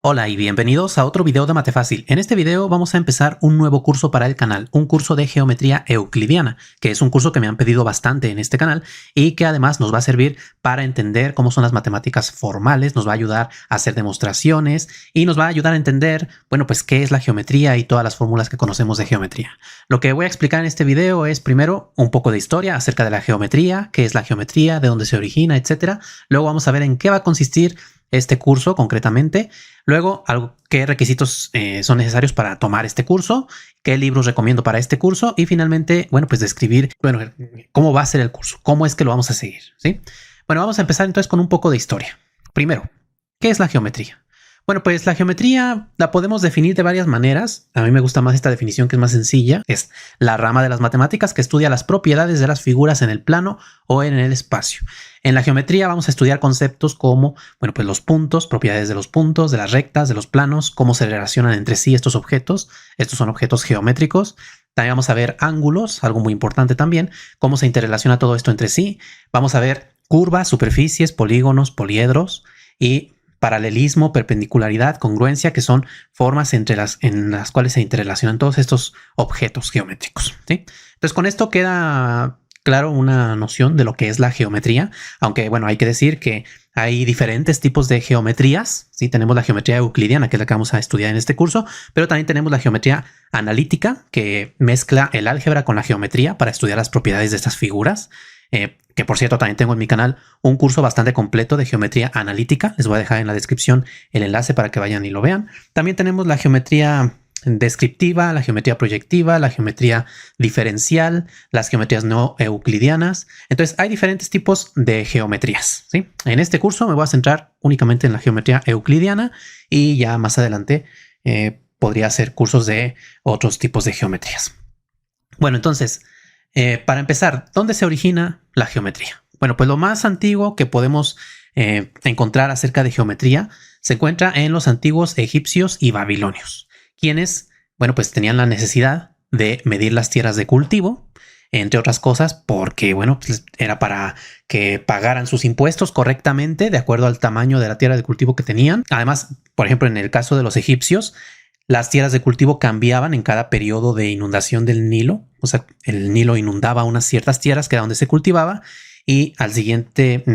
Hola y bienvenidos a otro video de Mate Fácil. En este video vamos a empezar un nuevo curso para el canal, un curso de geometría euclidiana, que es un curso que me han pedido bastante en este canal y que además nos va a servir para entender cómo son las matemáticas formales, nos va a ayudar a hacer demostraciones y nos va a ayudar a entender, bueno, pues qué es la geometría y todas las fórmulas que conocemos de geometría. Lo que voy a explicar en este video es primero un poco de historia acerca de la geometría, qué es la geometría, de dónde se origina, etcétera. Luego vamos a ver en qué va a consistir este curso concretamente, luego qué requisitos son necesarios para tomar este curso, qué libros recomiendo para este curso y finalmente, bueno, pues describir, bueno, cómo va a ser el curso, cómo es que lo vamos a seguir, ¿sí? Bueno, vamos a empezar entonces con un poco de historia. Primero, ¿qué es la geometría? Bueno, pues la geometría la podemos definir de varias maneras. A mí me gusta más esta definición que es más sencilla. Es la rama de las matemáticas que estudia las propiedades de las figuras en el plano o en el espacio. En la geometría vamos a estudiar conceptos como, bueno, pues los puntos, propiedades de los puntos, de las rectas, de los planos, cómo se relacionan entre sí estos objetos. Estos son objetos geométricos. También vamos a ver ángulos, algo muy importante también, cómo se interrelaciona todo esto entre sí. Vamos a ver curvas, superficies, polígonos, poliedros y paralelismo, perpendicularidad, congruencia, que son formas en las cuales se interrelacionan todos estos objetos geométricos, ¿sí? Entonces, con esto queda claro una noción de lo que es la geometría, aunque, bueno, hay que decir que hay diferentes tipos de geometrías, ¿sí? Tenemos la geometría euclidiana, que es la que vamos a estudiar en este curso, pero también tenemos la geometría analítica, que mezcla el álgebra con la geometría para estudiar las propiedades de estas figuras. Que por cierto también tengo en mi canal un curso bastante completo de geometría analítica. Les voy a dejar en la descripción el enlace para que vayan y lo vean. También tenemos la geometría descriptiva, la geometría proyectiva, la geometría diferencial, las geometrías no euclidianas. Entonces hay diferentes tipos de geometrías, ¿sí? En este curso me voy a centrar únicamente en la geometría euclidiana y ya más adelante podría hacer cursos de otros tipos de geometrías. Bueno, entonces, para empezar, ¿dónde se origina la geometría? Bueno, pues lo más antiguo que podemos encontrar acerca de geometría se encuentra en los antiguos egipcios y babilonios, quienes, bueno, pues tenían la necesidad de medir las tierras de cultivo, entre otras cosas, porque, bueno, pues era para que pagaran sus impuestos correctamente de acuerdo al tamaño de la tierra de cultivo que tenían. Además, por ejemplo, en el caso de los egipcios, las tierras de cultivo cambiaban en cada periodo de inundación del Nilo. O sea, el Nilo inundaba unas ciertas tierras que era donde se cultivaba y en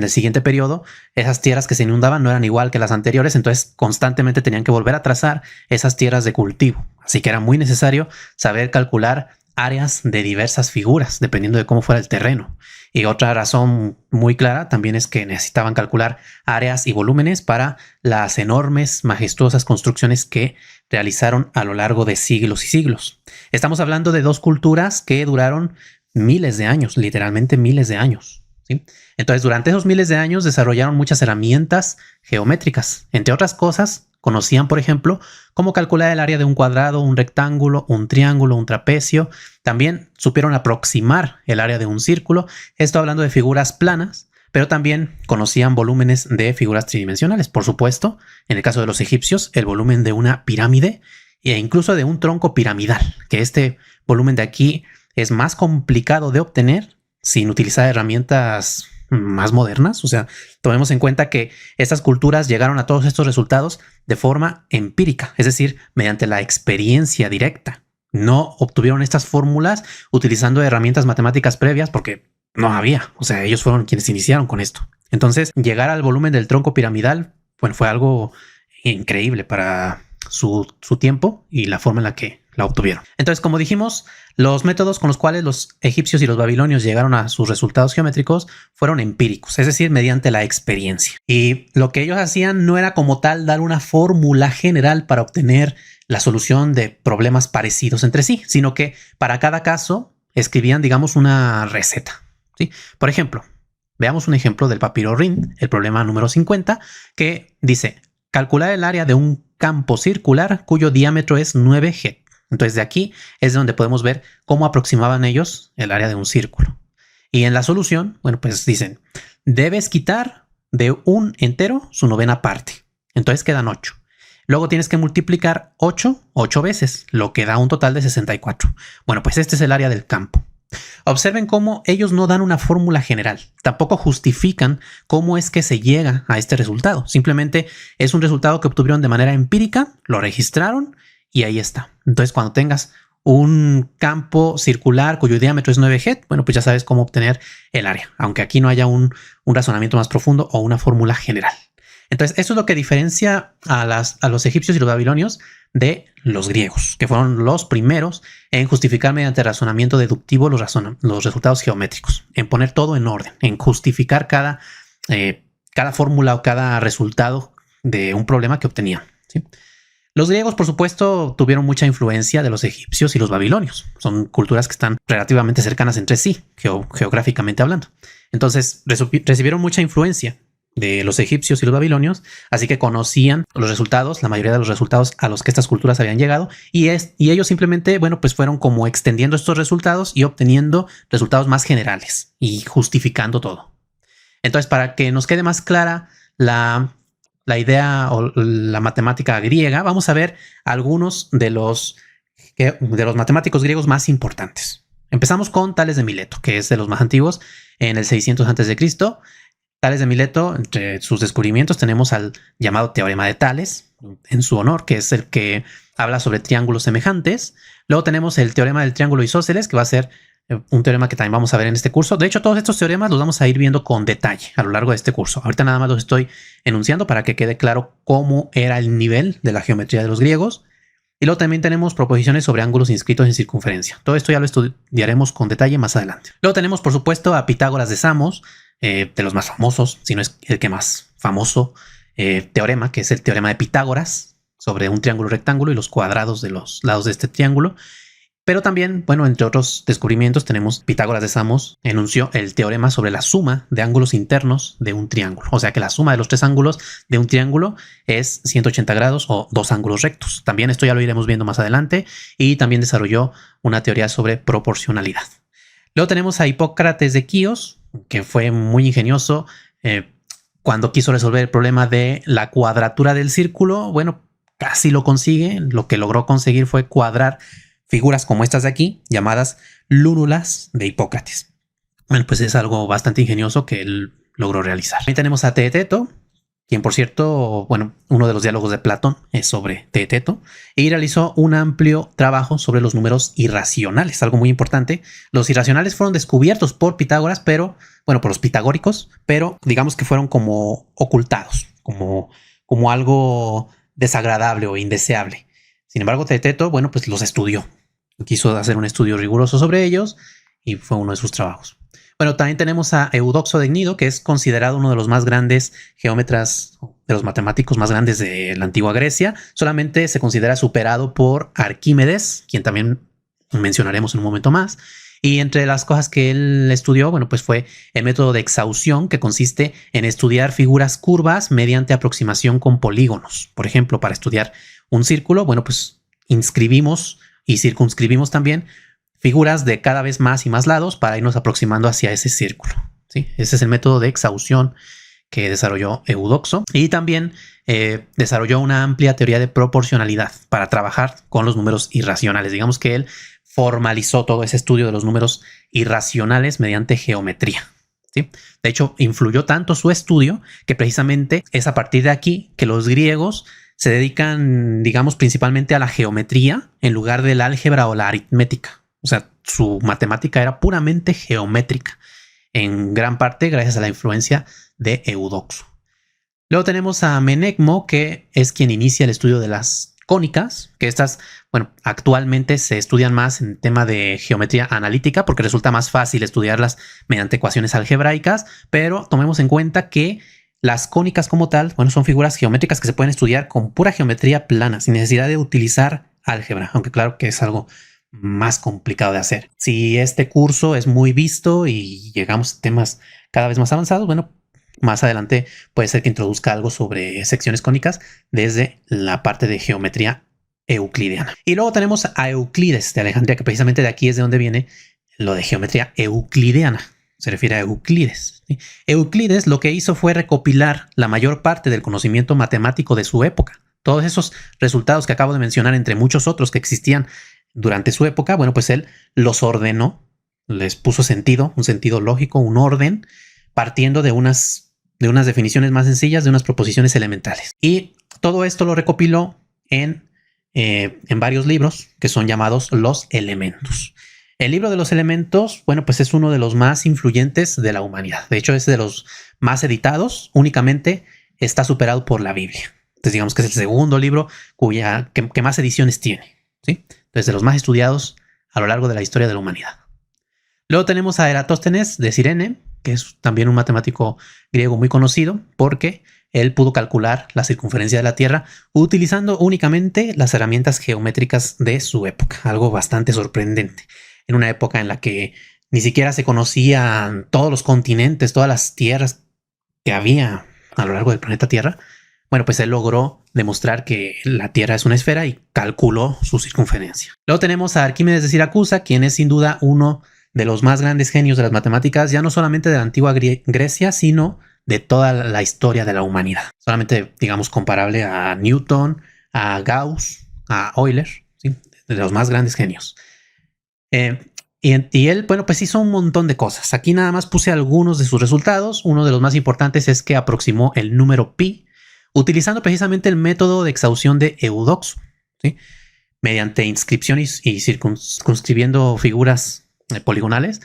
el siguiente periodo, esas tierras que se inundaban no eran igual que las anteriores, entonces constantemente tenían que volver a trazar esas tierras de cultivo. Así que era muy necesario saber calcular áreas de diversas figuras, dependiendo de cómo fuera el terreno. Y otra razón muy clara también es que necesitaban calcular áreas y volúmenes para las enormes, majestuosas construcciones que realizaron a lo largo de siglos y siglos. Estamos hablando de dos culturas que duraron miles de años, literalmente miles de años, ¿sí? Entonces, durante esos miles de años desarrollaron muchas herramientas geométricas. Entre otras cosas, conocían, por ejemplo, cómo calcular el área de un cuadrado, un rectángulo, un triángulo, un trapecio. También supieron aproximar el área de un círculo. Esto hablando de figuras planas, pero también conocían volúmenes de figuras tridimensionales. Por supuesto, en el caso de los egipcios, el volumen de una pirámide e incluso de un tronco piramidal, que este volumen de aquí es más complicado de obtener sin utilizar herramientas más modernas. O sea, tomemos en cuenta que estas culturas llegaron a todos estos resultados de forma empírica, es decir, mediante la experiencia directa. No obtuvieron estas fórmulas utilizando herramientas matemáticas previas porque no había. O sea, ellos fueron quienes iniciaron con esto. Entonces, llegar al volumen del tronco piramidal, bueno, fue algo increíble para su tiempo y la forma en la que la obtuvieron. Entonces, como dijimos, los métodos con los cuales los egipcios y los babilonios llegaron a sus resultados geométricos fueron empíricos, es decir, mediante la experiencia. Y lo que ellos hacían no era como tal dar una fórmula general para obtener la solución de problemas parecidos entre sí, sino que para cada caso escribían, digamos, una receta, ¿sí? Por ejemplo, veamos un ejemplo del papiro Rind, el problema número 50, que dice: calcular el área de un campo circular cuyo diámetro es 9 g. Entonces de aquí es donde podemos ver cómo aproximaban ellos el área de un círculo. Y en la solución, bueno, pues dicen, debes quitar de un entero su novena parte. Entonces quedan 8. Luego tienes que multiplicar 8 veces, lo que da un total de 64. Bueno, pues este es el área del campo. Observen cómo ellos no dan una fórmula general, tampoco justifican cómo es que se llega a este resultado. Simplemente es un resultado que obtuvieron de manera empírica, lo registraron y ahí está. Entonces, cuando tengas un campo circular cuyo diámetro es 9G, bueno, pues ya sabes cómo obtener el área, aunque aquí no haya un razonamiento más profundo o una fórmula general. Entonces, eso es lo que diferencia a los egipcios y los babilonios de los griegos, que fueron los primeros en justificar mediante razonamiento deductivo los resultados geométricos, en poner todo en orden, en justificar cada fórmula o cada resultado de un problema que obtenían, ¿sí? Los griegos, por supuesto, tuvieron mucha influencia de los egipcios y los babilonios. Son culturas que están relativamente cercanas entre sí, geográficamente hablando. Entonces, recibieron mucha influencia de los egipcios y los babilonios, así que conocían los resultados, la mayoría de los resultados a los que estas culturas habían llegado, y ellos simplemente, bueno, pues fueron como extendiendo estos resultados y obteniendo resultados más generales y justificando todo. Entonces, para que nos quede más clara la idea o la matemática griega, vamos a ver algunos de los matemáticos griegos más importantes. Empezamos con Tales de Mileto, que es de los más antiguos, en el 600 a.C. Tales de Mileto, entre sus descubrimientos tenemos al llamado teorema de Tales, en su honor, que es el que habla sobre triángulos semejantes. Luego tenemos el teorema del triángulo isósceles, que va a ser un teorema que también vamos a ver en este curso. De hecho, todos estos teoremas los vamos a ir viendo con detalle a lo largo de este curso. Ahorita nada más los estoy enunciando para que quede claro cómo era el nivel de la geometría de los griegos. Y luego también tenemos proposiciones sobre ángulos inscritos en circunferencia. Todo esto ya lo estudiaremos con detalle más adelante. Luego tenemos, por supuesto, a Pitágoras de Samos, de los más famosos, si no es el que más famoso teorema, que es el teorema de Pitágoras sobre un triángulo rectángulo y los cuadrados de los lados de este triángulo. Pero también, bueno, entre otros descubrimientos tenemos Pitágoras de Samos enunció el teorema sobre la suma de ángulos internos de un triángulo. O sea que la suma de los tres ángulos de un triángulo es 180 grados o dos ángulos rectos. También esto ya lo iremos viendo más adelante, y también desarrolló una teoría sobre proporcionalidad. Luego tenemos a Hipócrates de Quíos, que fue muy ingenioso cuando quiso resolver el problema de la cuadratura del círculo. Bueno, casi lo consigue. Lo que logró conseguir fue cuadrar figuras como estas de aquí, llamadas lúnulas de Hipócrates. Bueno, pues es algo bastante ingenioso que él logró realizar. También tenemos a Teeteto, quien, por cierto, bueno, uno de los diálogos de Platón es sobre Teeteto, y realizó un amplio trabajo sobre los números irracionales, algo muy importante. Los irracionales fueron descubiertos por Pitágoras, pero, bueno, por los pitagóricos, pero digamos que fueron como ocultados, como algo desagradable o indeseable. Sin embargo, Teeteto, bueno, pues los estudió. Quiso hacer un estudio riguroso sobre ellos y fue uno de sus trabajos. Bueno, también tenemos a Eudoxo de Gnido, que es considerado uno de los más grandes geómetras, de los matemáticos más grandes de la antigua Grecia. Solamente se considera superado por Arquímedes, quien también mencionaremos en un momento más. Y entre las cosas que él estudió, bueno, pues fue el método de exhaustión, que consiste en estudiar figuras curvas mediante aproximación con polígonos. Por ejemplo, para estudiar un círculo, bueno, pues inscribimos y circunscribimos también figuras de cada vez más y más lados para irnos aproximando hacia ese círculo, ¿sí? Ese es el método de exhaustión que desarrolló Eudoxo, y también desarrolló una amplia teoría de proporcionalidad para trabajar con los números irracionales. Digamos que él formalizó todo ese estudio de los números irracionales mediante geometría, ¿sí? De hecho, influyó tanto su estudio que precisamente es a partir de aquí que los griegos se dedican, digamos, principalmente a la geometría en lugar del álgebra o la aritmética. O sea, su matemática era puramente geométrica, en gran parte gracias a la influencia de Eudoxo. Luego tenemos a Menegmo, que es quien inicia el estudio de las cónicas, que estas, bueno, actualmente se estudian más en tema de geometría analítica porque resulta más fácil estudiarlas mediante ecuaciones algebraicas, pero tomemos en cuenta que las cónicas como tal, bueno, son figuras geométricas que se pueden estudiar con pura geometría plana, sin necesidad de utilizar álgebra, aunque claro que es algo más complicado de hacer. Si este curso es muy visto y llegamos a temas cada vez más avanzados, bueno, más adelante puede ser que introduzca algo sobre secciones cónicas desde la parte de geometría euclidiana. Y luego tenemos a Euclides de Alejandría, que precisamente de aquí es de donde viene lo de geometría euclidiana. Se refiere a Euclides, ¿sí? Euclides lo que hizo fue recopilar la mayor parte del conocimiento matemático de su época. Todos esos resultados que acabo de mencionar, entre muchos otros que existían durante su época, bueno, pues él los ordenó les puso sentido, un sentido lógico, un orden, partiendo de unas definiciones más sencillas, de unas proposiciones elementales. Y todo esto lo recopiló en varios libros que son llamados los elementos. El libro de los elementos, bueno, pues es uno de los más influyentes de la humanidad. De hecho, es de los más editados, únicamente está superado por la Biblia. Entonces, digamos que es el segundo libro que más ediciones tiene, ¿sí? Entonces, de los más estudiados a lo largo de la historia de la humanidad. Luego tenemos a Eratóstenes de Cirene, que es también un matemático griego muy conocido porque él pudo calcular la circunferencia de la Tierra utilizando únicamente las herramientas geométricas de su época, algo bastante sorprendente. En una época en la que ni siquiera se conocían todos los continentes, todas las tierras que había a lo largo del planeta Tierra, bueno, pues él logró demostrar que la Tierra es una esfera y calculó su circunferencia. Luego tenemos a Arquímedes de Siracusa, quien es sin duda uno de los más grandes genios de las matemáticas, ya no solamente de la antigua Grecia, sino de toda la historia de la humanidad. Solamente, digamos, comparable a Newton, a Gauss, a Euler, ¿sí? De los más grandes genios. Y él, bueno, pues hizo un montón de cosas. Aquí nada más puse algunos de sus resultados. Uno de los más importantes es que aproximó el número pi utilizando precisamente el método de exhaustión de Eudoxo, ¿sí? Mediante inscripción y circunscribiendo figuras poligonales.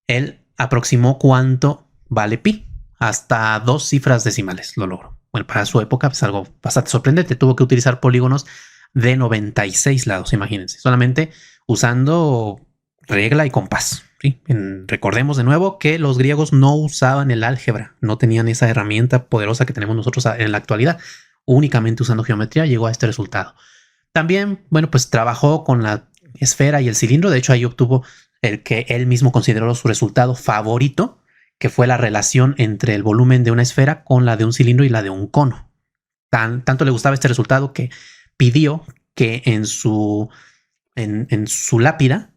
Él aproximó cuánto vale pi. Hasta 2 cifras decimales lo logró. Bueno, para su época es algo bastante sorprendente. Tuvo que utilizar polígonos de 96 lados, imagínense. Solamente usando regla y compás, ¿sí? Recordemos de nuevo que los griegos no usaban el álgebra. No tenían esa herramienta poderosa que tenemos nosotros en la actualidad. Únicamente usando geometría llegó a este resultado. También, bueno, pues trabajó con la esfera y el cilindro. De hecho, ahí obtuvo el que él mismo consideró su resultado favorito, que fue la relación entre el volumen de una esfera con la de un cilindro y la de un cono. Tanto le gustaba este resultado que pidió que en su lápida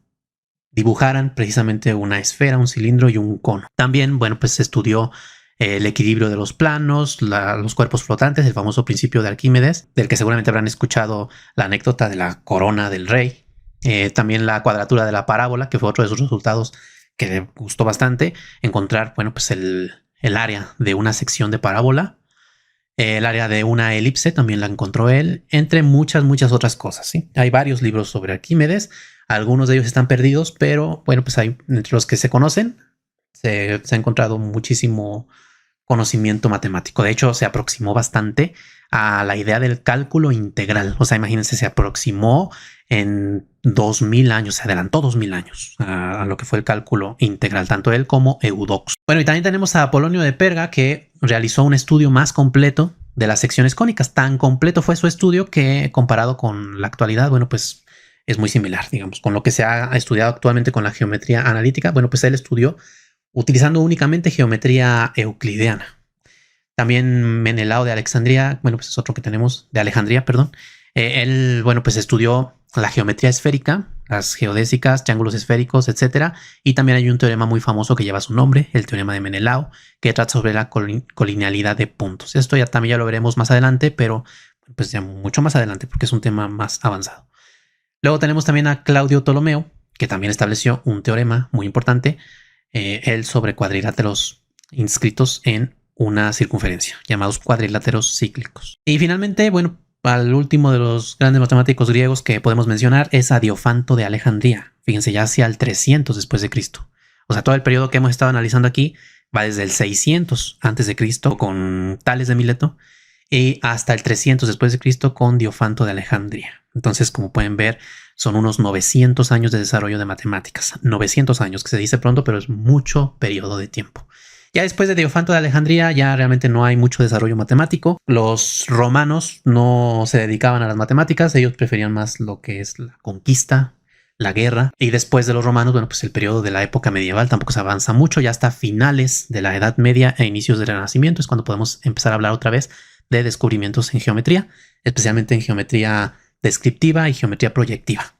dibujaran precisamente una esfera, un cilindro y un cono. También, bueno, pues estudió el equilibrio de los planos, los cuerpos flotantes, el famoso principio de Arquímedes, del que seguramente habrán escuchado la anécdota de la corona del rey. También la cuadratura de la parábola, que fue otro de sus resultados que le gustó bastante. Encontrar, bueno, pues el área de una sección de parábola. El área de una elipse también la encontró él, entre muchas otras cosas, ¿sí? Hay varios libros sobre Arquímedes. Algunos de ellos están perdidos, pero bueno, pues hay entre los que se conocen, se ha encontrado muchísimo conocimiento matemático. De hecho, se aproximó bastante a la idea del cálculo integral. O sea, imagínense, se aproximó en 2000 años, se adelantó 2000 años a lo que fue el cálculo integral, tanto él como Eudoxo. Bueno, y también tenemos a Apolonio de Perga, que realizó un estudio más completo de las secciones cónicas. Tan completo fue su estudio que, comparado con la actualidad, bueno, pues es muy similar, digamos, con lo que se ha estudiado actualmente con la geometría analítica. Bueno, pues él estudió utilizando únicamente geometría euclideana. También Menelao de Alejandría, bueno, pues es otro que tenemos, de Alejandría, perdón. Él, bueno, pues estudió la geometría esférica, las geodésicas, triángulos esféricos, etcétera. Y también hay un teorema muy famoso que lleva su nombre, el teorema de Menelao, que trata sobre la colinealidad de puntos. Esto ya también ya lo veremos más adelante, pero pues ya mucho más adelante porque es un tema más avanzado. Luego tenemos también a Claudio Ptolomeo, que también estableció un teorema muy importante, él sobre cuadriláteros inscritos en una circunferencia, llamados cuadriláteros cíclicos. Y finalmente, bueno, al último de los grandes matemáticos griegos que podemos mencionar es a Diofanto de Alejandría. Fíjense, ya hacia el 300 después de Cristo. O sea, todo el periodo que hemos estado analizando aquí va desde el 600 antes de Cristo con Tales de Mileto y hasta el 300 después de Cristo con Diofanto de Alejandría. Entonces, como pueden ver, son unos 900 años de desarrollo de matemáticas. 900 años, que se dice pronto, pero es mucho periodo de tiempo. Ya después de Diofanto de Alejandría ya realmente no hay mucho desarrollo matemático. Los romanos no se dedicaban a las matemáticas, ellos preferían más lo que es la conquista, la guerra. Y después de los romanos, bueno, pues el periodo de la época medieval tampoco se avanza mucho. Ya hasta finales de la Edad Media e inicios del Renacimiento es cuando podemos empezar a hablar otra vez de descubrimientos en geometría, especialmente en geometría descriptiva y geometría proyectiva.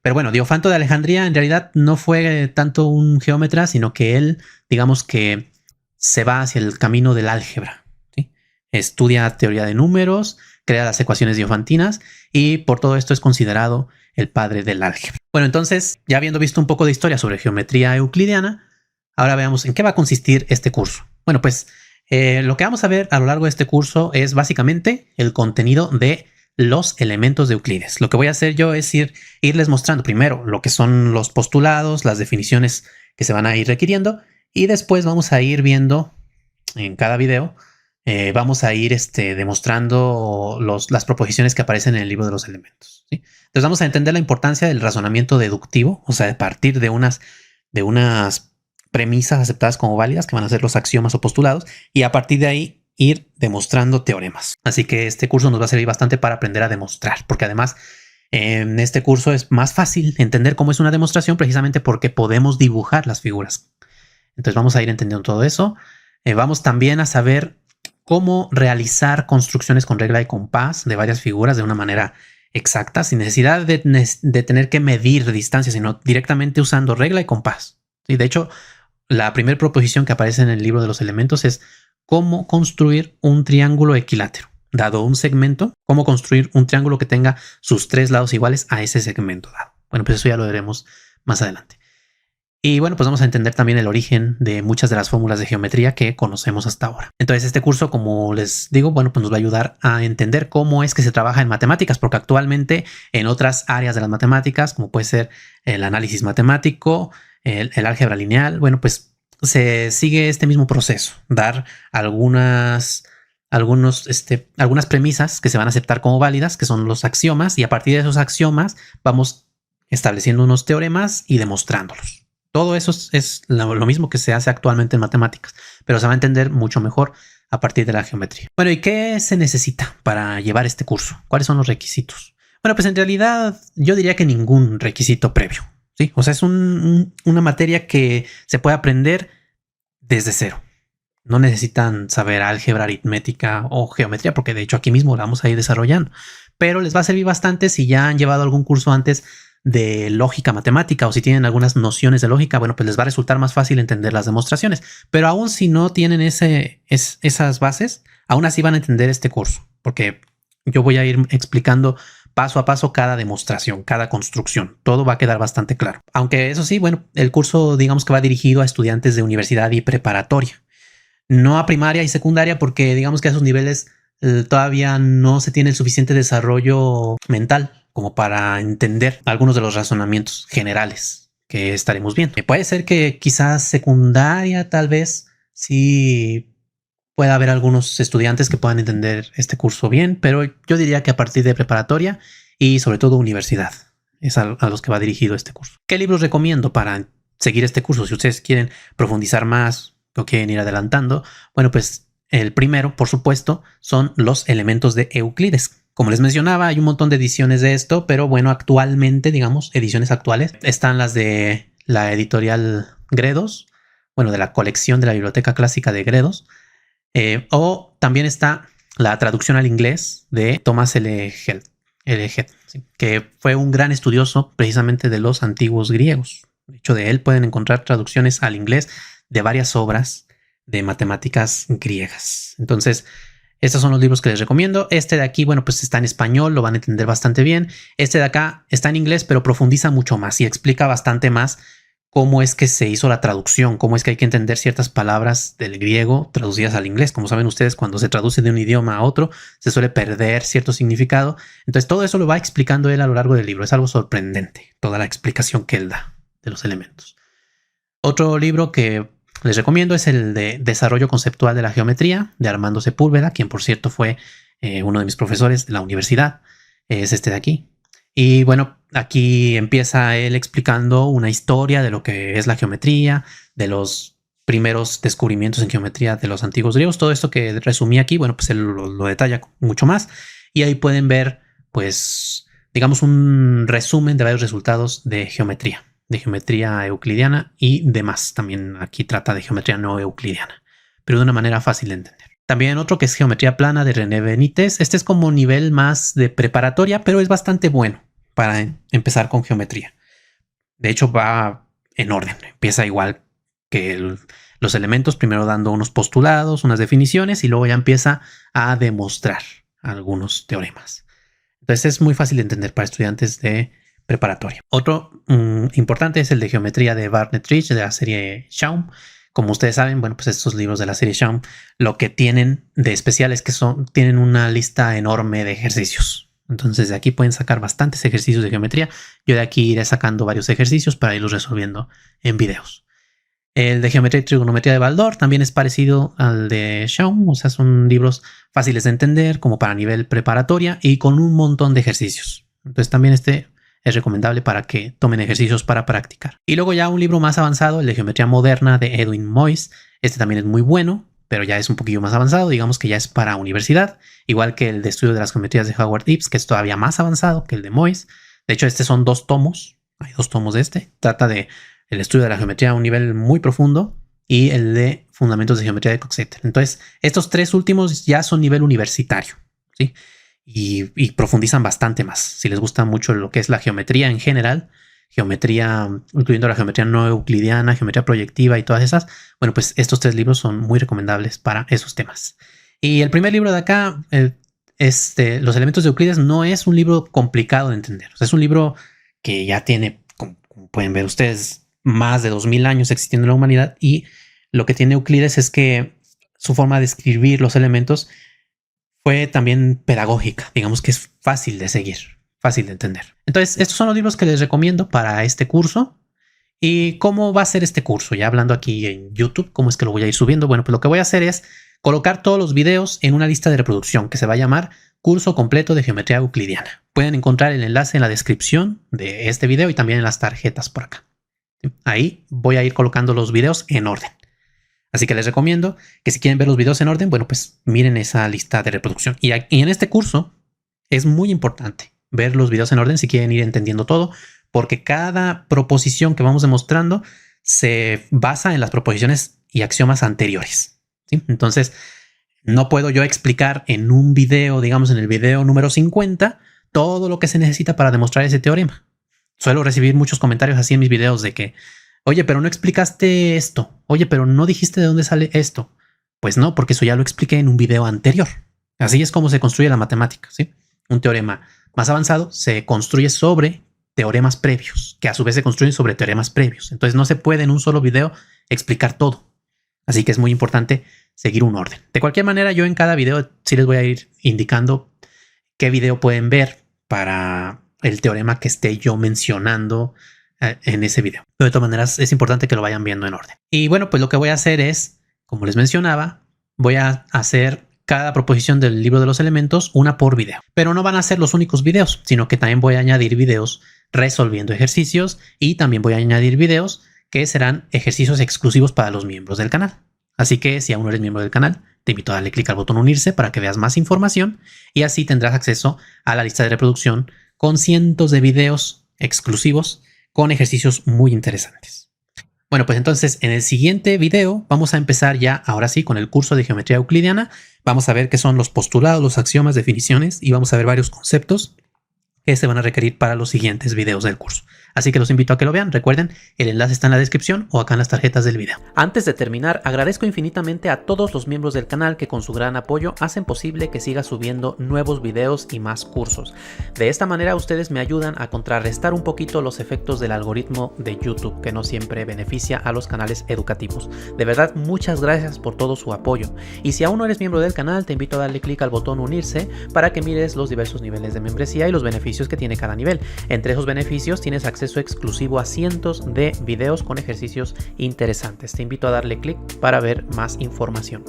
Pero bueno, Diofanto de Alejandría en realidad no fue tanto un geómetra, sino que él, digamos que se va hacia el camino del álgebra, ¿sí? Estudia teoría de números, crea las ecuaciones diofantinas y por todo esto es considerado el padre del álgebra. Bueno, entonces, ya habiendo visto un poco de historia sobre geometría euclidiana, ahora veamos en qué va a consistir este curso. Bueno, pues lo que vamos a ver a lo largo de este curso es básicamente el contenido de los elementos de Euclides. Lo que voy a hacer yo es irles mostrando primero lo que son los postulados, las definiciones que se van a ir requiriendo, y después vamos a ir viendo en cada video, vamos a ir demostrando las proposiciones que aparecen en el libro de los elementos, ¿sí? Entonces vamos a entender la importancia del razonamiento deductivo, o sea, de partir de unas premisas aceptadas como válidas, que van a ser los axiomas o postulados, y a partir de ahí ir demostrando teoremas. Así que este curso nos va a servir bastante para aprender a demostrar, porque además en este curso es más fácil entender cómo es una demostración precisamente porque podemos dibujar las figuras. Entonces vamos a ir entendiendo todo eso. Vamos también a saber cómo realizar construcciones con regla y compás de varias figuras de una manera exacta, sin necesidad de tener que medir distancia, sino directamente usando regla y compás. Y de hecho, la primera proposición que aparece en el libro de los elementos es cómo construir un triángulo equilátero. Dado un segmento, cómo construir un triángulo que tenga sus tres lados iguales a ese segmento dado. Bueno, pues eso ya lo veremos más adelante. Y bueno, pues vamos a entender también el origen de muchas de las fórmulas de geometría que conocemos hasta ahora. Entonces este curso, como les digo, bueno, pues nos va a ayudar a entender cómo es que se trabaja en matemáticas, porque actualmente en otras áreas de las matemáticas, como puede ser el análisis matemático, el álgebra lineal, bueno, pues se sigue este mismo proceso, dar algunas premisas que se van a aceptar como válidas, que son los axiomas, y a partir de esos axiomas vamos estableciendo unos teoremas y demostrándolos. Todo eso es lo mismo que se hace actualmente en matemáticas, pero se va a entender mucho mejor a partir de la geometría. Bueno, ¿y qué se necesita para llevar este curso? ¿Cuáles son los requisitos? Bueno, pues en realidad yo diría que ningún requisito previo, ¿sí? O sea, es una materia que se puede aprender desde cero. No necesitan saber álgebra, aritmética o geometría, porque de hecho aquí mismo la vamos a ir desarrollando. Pero les va a servir bastante si ya han llevado algún curso antes de lógica matemática o si tienen algunas nociones de lógica. Bueno, pues les va a resultar más fácil entender las demostraciones. Pero aún si no tienen esas bases, aún así van a entender este curso, porque yo voy a ir explicando paso a paso cada demostración, cada construcción. Todo va a quedar bastante claro. Aunque eso sí, bueno, el curso digamos que va dirigido a estudiantes de universidad y preparatoria. No a primaria y secundaria, porque digamos que a esos niveles todavía no se tiene el suficiente desarrollo mental como para entender algunos de los razonamientos generales que estaremos viendo. Puede ser que quizás secundaria, tal vez, sí pueda haber algunos estudiantes que puedan entender este curso bien, pero yo diría que a partir de preparatoria y sobre todo universidad es a los que va dirigido este curso. ¿Qué libros recomiendo para seguir este curso? Si ustedes quieren profundizar más o quieren ir adelantando, bueno, pues el primero, por supuesto, son los elementos de Euclides. Como les mencionaba, hay un montón de ediciones de esto, pero bueno, actualmente, digamos, ediciones actuales, están las de la editorial Gredos, bueno, de la colección de la Biblioteca Clásica de Gredos, o también está la traducción al inglés de Thomas L. Head, ¿sí? Que fue un gran estudioso precisamente de los antiguos griegos. De hecho, de él pueden encontrar traducciones al inglés de varias obras de matemáticas griegas. Entonces, estos son los libros que les recomiendo. Este de aquí, bueno, pues está en español, lo van a entender bastante bien. Este de acá está en inglés, pero profundiza mucho más y explica bastante más cómo es que se hizo la traducción, cómo es que hay que entender ciertas palabras del griego traducidas al inglés. Como saben ustedes, cuando se traduce de un idioma a otro, se suele perder cierto significado. Entonces, todo eso lo va explicando él a lo largo del libro. Es algo sorprendente, toda la explicación que él da de los elementos. Otro libro que les recomiendo es el de Desarrollo Conceptual de la Geometría, de Armando Sepúlveda, quien por cierto fue uno de mis profesores de la universidad. Es este de aquí. Y bueno, aquí empieza él explicando una historia de lo que es la geometría, de los primeros descubrimientos en geometría de los antiguos griegos. Todo esto que resumí aquí, bueno, pues él lo detalla mucho más. Y ahí pueden ver, pues, digamos, un resumen de varios resultados de geometría euclidiana y demás. También aquí trata de geometría no euclidiana, pero de una manera fácil de entender. También otro que es Geometría Plana de René Benítez. Este es como nivel más de preparatoria, pero es bastante bueno para empezar con geometría. De hecho, va en orden. Empieza igual que los elementos, primero dando unos postulados, unas definiciones, y luego ya empieza a demostrar algunos teoremas. Entonces es muy fácil de entender para estudiantes de preparatoria. Otro importante es el de geometría de Barnett Ridge de la serie Schaum. Como ustedes saben, bueno, pues estos libros de la serie Schaum lo que tienen de especial es que tienen una lista enorme de ejercicios. Entonces de aquí pueden sacar bastantes ejercicios de geometría. Yo de aquí iré sacando varios ejercicios para irlos resolviendo en videos. El de geometría y trigonometría de Baldor también es parecido al de Schaum. O sea, son libros fáciles de entender como para nivel preparatoria y con un montón de ejercicios. Entonces también este es recomendable para que tomen ejercicios para practicar. Y luego ya un libro más avanzado, el de geometría moderna de Edwin Moyse. Este también es muy bueno, pero ya es un poquillo más avanzado. Digamos que ya es para universidad. Igual que el de estudio de las geometrías de Howard Ives, que es todavía más avanzado que el de Moyse. De hecho, este son 2 tomos. Hay 2 tomos de este. Trata de el estudio de la geometría a un nivel muy profundo y el de fundamentos de geometría de Coxeter. Entonces, estos 3 últimos ya son nivel universitario, ¿sí? Y profundizan bastante más. Si les gusta mucho lo que es la geometría en general, geometría, incluyendo la geometría no euclidiana, geometría proyectiva y todas esas, bueno, pues estos 3 libros son muy recomendables para esos temas. Y el primer libro de acá, Los elementos de Euclides, no es un libro complicado de entender. O sea, es un libro que ya tiene, como pueden ver ustedes, más de 2000 años existiendo en la humanidad, y lo que tiene Euclides es que su forma de escribir los elementos fue también pedagógica, digamos que es fácil de seguir, fácil de entender. Entonces, estos son los libros que les recomiendo para este curso. ¿Y cómo va a ser este curso? Ya hablando aquí en YouTube, ¿cómo es que lo voy a ir subiendo? Bueno, pues lo que voy a hacer es colocar todos los videos en una lista de reproducción que se va a llamar Curso Completo de Geometría Euclidiana. Pueden encontrar el enlace en la descripción de este video y también en las tarjetas por acá. Ahí voy a ir colocando los videos en orden. Así que les recomiendo que si quieren ver los videos en orden, bueno, pues miren esa lista de reproducción. Y en este curso es muy importante ver los videos en orden si quieren ir entendiendo todo, porque cada proposición que vamos demostrando se basa en las proposiciones y axiomas anteriores, ¿sí? Entonces, no puedo yo explicar en un video, digamos en el video número 50, todo lo que se necesita para demostrar ese teorema. Suelo recibir muchos comentarios así en mis videos de que, oye, pero no explicaste esto. Oye, pero no dijiste de dónde sale esto. Pues no, porque eso ya lo expliqué en un video anterior. Así es como se construye la matemática, ¿sí? Un teorema más avanzado se construye sobre teoremas previos, que a su vez se construyen sobre teoremas previos. Entonces no se puede en un solo video explicar todo. Así que es muy importante seguir un orden. De cualquier manera, yo en cada video sí les voy a ir indicando qué video pueden ver para el teorema que esté yo mencionando en ese video. Pero de todas maneras es importante que lo vayan viendo en orden. Y bueno, pues lo que voy a hacer es, como les mencionaba, voy a hacer cada proposición del libro de los elementos una por video. Pero no van a ser los únicos videos, sino que también voy a añadir videos resolviendo ejercicios y también voy a añadir videos que serán ejercicios exclusivos para los miembros del canal. Así que si aún no eres miembro del canal, te invito a darle clic al botón unirse para que veas más información y así tendrás acceso a la lista de reproducción con cientos de videos exclusivos con ejercicios muy interesantes. Bueno, pues entonces en el siguiente video vamos a empezar ya, ahora sí, con el curso de geometría euclidiana. Vamos a ver qué son los postulados, los axiomas, definiciones y vamos a ver varios conceptos que se van a requerir para los siguientes videos del curso. Así que los invito a que lo vean. Recuerden, el enlace está en la descripción o acá en las tarjetas del video. Antes de terminar, agradezco infinitamente a todos los miembros del canal que con su gran apoyo hacen posible que siga subiendo nuevos videos y más cursos. De esta manera ustedes me ayudan a contrarrestar un poquito los efectos del algoritmo de YouTube, que no siempre beneficia a los canales educativos. De verdad, muchas gracias por todo su apoyo. Y si aún no eres miembro del canal, te invito a darle clic al botón unirse para que mires los diversos niveles de membresía y los beneficios que tiene cada nivel. Entre esos beneficios tienes acceso exclusivo a cientos de videos con ejercicios interesantes. Te invito a darle clic para ver más información.